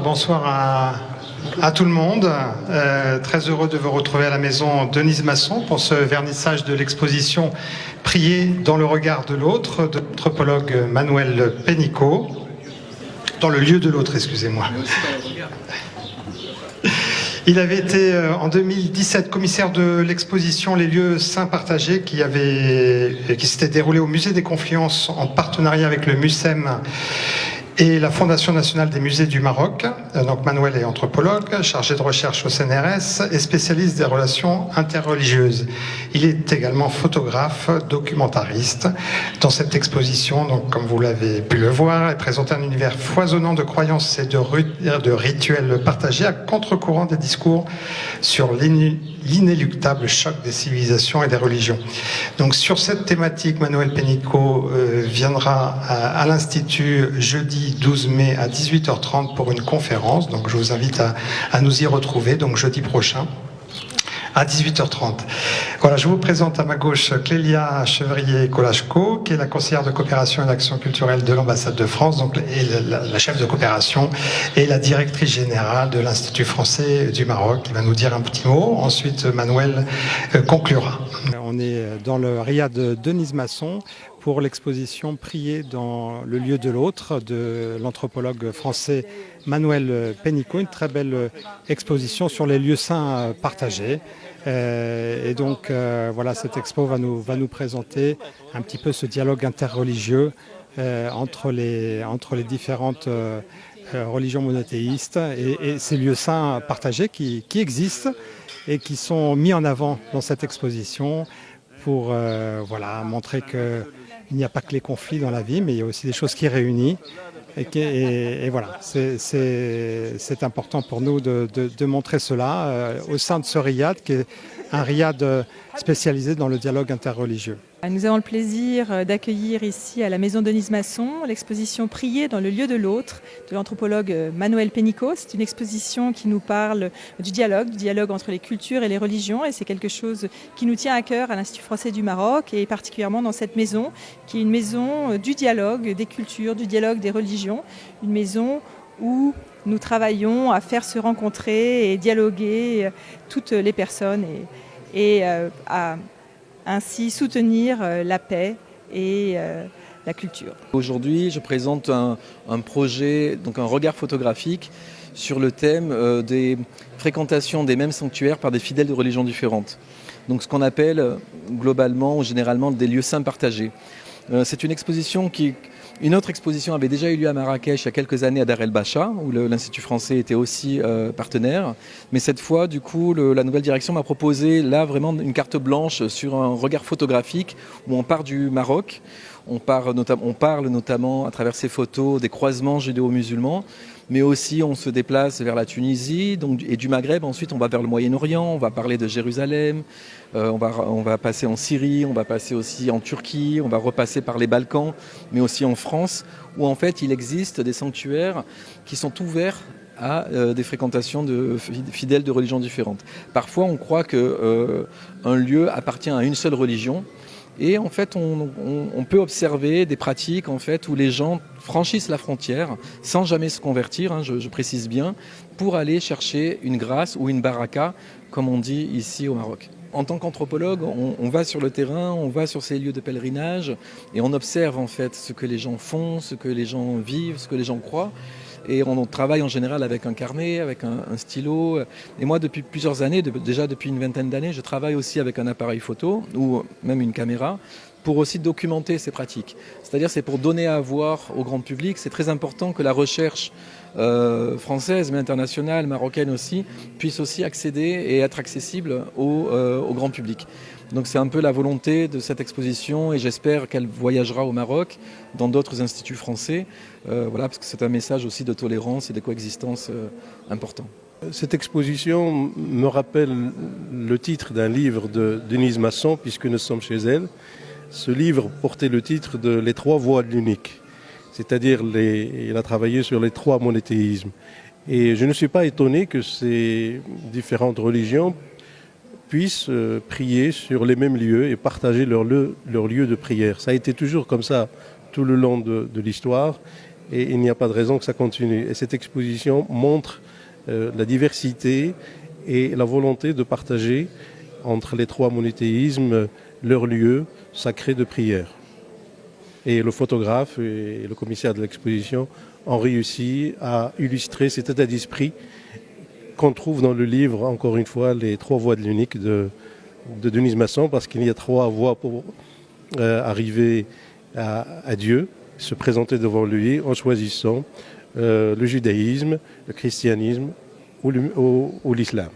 Bonsoir à tout le monde. Très heureux de vous retrouver à la maison Denise Masson pour ce vernissage de l'exposition Prier dans le regard de l'autre de l'anthropologue Manuel Pénicaud. Dans le lieu de l'autre, excusez-moi. Il avait été en 2017 commissaire de l'exposition Les lieux saints partagés qui s'était déroulée au Musée des Confluences en partenariat avec le MUSEM et la Fondation nationale des musées du Maroc. Donc Manuel est anthropologue, chargé de recherche au CNRS et spécialiste des relations interreligieuses. Il est également photographe, documentariste. Dans cette exposition, donc, comme vous l'avez pu le voir, est présenté un univers foisonnant de croyances et de rituels partagés à contre-courant des discours sur l'inéluctable choc des civilisations et des religions. Donc sur cette thématique, Manuel Pénicaud viendra à l'Institut jeudi 12 mai à 18h30 pour une conférence. Donc je vous invite à nous y retrouver, donc jeudi prochain à 18h30. Voilà, je vous présente à ma gauche Clélia Chevrier-Kolachko, qui est la conseillère de coopération et d'action culturelle de l'ambassade de France, donc la chef de coopération, et la directrice générale de l'Institut français du Maroc, qui va nous dire un petit mot. Ensuite, Manuel conclura. On est dans le riad de Denise Masson pour l'exposition Prier dans le lieu de l'autre de l'anthropologue français Manuel Pénicaud, une très belle exposition sur les lieux saints partagés. Et donc voilà, cette expo va nous présenter un petit peu ce dialogue interreligieux entre les différentes religions monothéistes et ces lieux saints partagés qui existent et qui sont mis en avant dans cette exposition pour montrer qu'il n'y a pas que les conflits dans la vie, mais il y a aussi des choses qui réunissent. Et voilà, c'est important pour nous de montrer cela au sein de ce riad, qui est un riad spécialisé dans le dialogue interreligieux. Nous avons le plaisir d'accueillir ici à la maison Denise Masson l'exposition Prier dans le lieu de l'autre de l'anthropologue Manuel Pénicaud. C'est une exposition qui nous parle du dialogue entre les cultures et les religions, et c'est quelque chose qui nous tient à cœur à l'Institut français du Maroc et particulièrement dans cette maison qui est une maison du dialogue des cultures, du dialogue des religions, une maison où nous travaillons à faire se rencontrer et dialoguer toutes les personnes et à ainsi soutenir la paix et la culture. Aujourd'hui, je présente un projet, donc un regard photographique sur le thème des fréquentations des mêmes sanctuaires par des fidèles de religions différentes. Donc ce qu'on appelle globalement ou généralement des lieux saints partagés. C'est une exposition Une autre exposition avait déjà eu lieu à Marrakech il y a quelques années à Dar el-Bacha, où l'Institut français était aussi partenaire. Mais cette fois, du coup, la nouvelle direction m'a proposé là vraiment une carte blanche sur un regard photographique où on part du Maroc. On parle notamment à travers ces photos des croisements judéo-musulmans, mais aussi on se déplace vers la Tunisie et du Maghreb. Ensuite, on va vers le Moyen-Orient, on va parler de Jérusalem, on va passer en Syrie, on va passer aussi en Turquie, on va repasser par les Balkans, mais aussi en France, où en fait il existe des sanctuaires qui sont ouverts à des fréquentations de fidèles de religions différentes. Parfois, on croit qu'un lieu appartient à une seule religion. Et en fait, on peut observer des pratiques en fait, où les gens franchissent la frontière sans jamais se convertir, je précise bien, pour aller chercher une grâce ou une baraka, comme on dit ici au Maroc. En tant qu'anthropologue, on va sur le terrain, on va sur ces lieux de pèlerinage et on observe en fait ce que les gens font, ce que les gens vivent, ce que les gens croient. Et on travaille en général avec un carnet, avec un stylo. Et moi, depuis plusieurs années, déjà depuis une vingtaine d'années, je travaille aussi avec un appareil photo ou même une caméra pour aussi documenter ces pratiques. C'est-à-dire c'est pour donner à voir au grand public. C'est très important que la recherche française, mais internationale, marocaine aussi, puisse aussi accéder et être accessible au grand public. Donc c'est un peu la volonté de cette exposition et j'espère qu'elle voyagera au Maroc, dans d'autres instituts français, parce que c'est un message aussi de tolérance et de coexistence important. Cette exposition me rappelle le titre d'un livre de Denise Masson, puisque nous sommes chez elle. Ce livre portait le titre de Les trois voies de l'unique, c'est-à-dire il a travaillé sur les trois monothéismes. Et je ne suis pas étonné que ces différentes religions puissent prier sur les mêmes lieux et partager leur lieu de prière. Ça a été toujours comme ça tout le long de l'histoire. et il n'y a pas de raison que ça continue. Et cette exposition montre la diversité et la volonté de partager entre les trois monothéismes leur lieu sacré de prière. Et le photographe et le commissaire de l'exposition ont réussi à illustrer cet état d'esprit qu'on trouve dans le livre, encore une fois, les trois voies de l'unique de Denise Masson, parce qu'il y a trois voies pour arriver à Dieu, se présenter devant lui en choisissant le judaïsme, le christianisme ou l'islam.